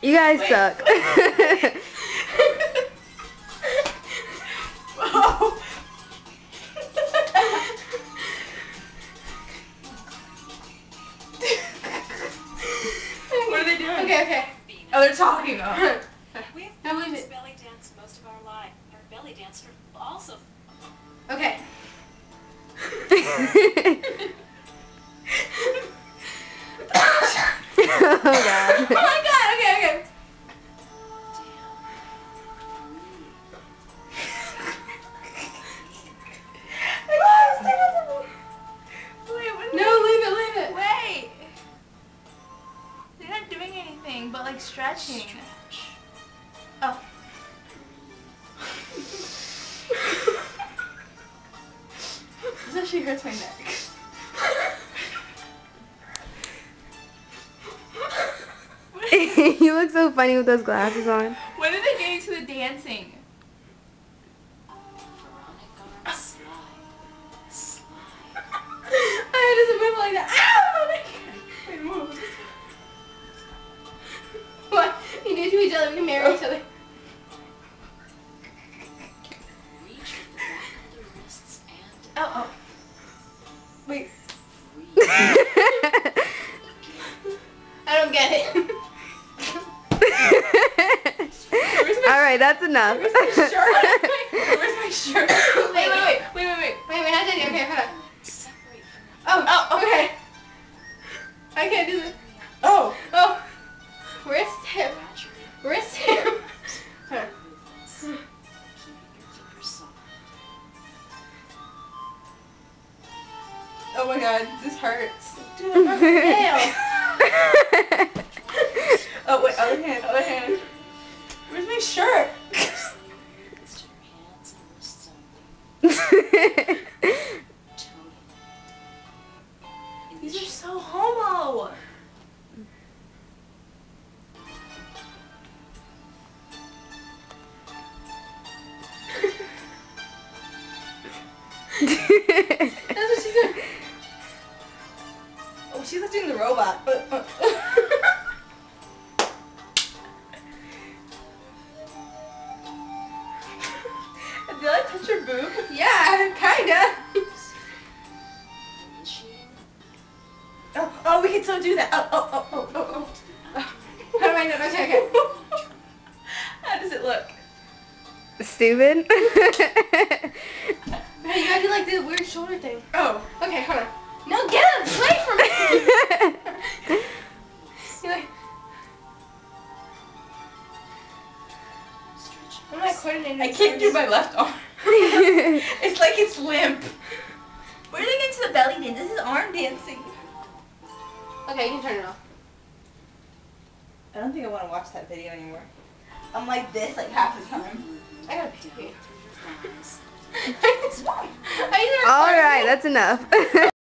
You guys suck. Oh. What are they doing? Okay. Oh, they're talking. Oh. We've I believe practiced it. belly dance most of our life. Our belly dancer also. Okay. Oh god. Oh my god, okay. No, leave it. Wait. They're not doing anything but like stretching. Oh. This actually hurts my neck. You look so funny with those glasses on. When are they getting to the dancing? Veronica, slide. I doesn't move like that. Ow! Wait, move. What? You do to each other, we can marry each other. Reach with the back of the wrists and Oh. Wait. I don't get it. Alright, that's enough. Where's my shirt? Where's my shirt? Wait. Wait, not done yet. Okay, hold on. separate from your Oh, okay. I can't do this. Oh. Oh. Wrist, hip. gradually Wrist, hip. keeping your fingers soft. Oh my god, this hurts. Dude, my nail. Oh wait, other hand. Where's my shirt? Hands to your hands and wrists only. Tony. These are so homo. That's what she said. Oh, she's like doing the robot. Did I touch your boob? Yeah, kinda. Initiating Oh, we can still do that. Oh. How do I know? Okay. How does it look? Stupid. Hey, you gotta do like the weird shoulder thing. Oh. Okay, hold on. No, get it away from me. You're like, stretch. I'm not coordinating. I can't do my left arm. It's like it's limp. Where are they getting to the belly dance? This is arm dancing. Okay, you can turn it off. I don't think I want to watch that video anymore. I'm like this like half the time. I gotta pee. Through your thighs. I either Alright, that's enough.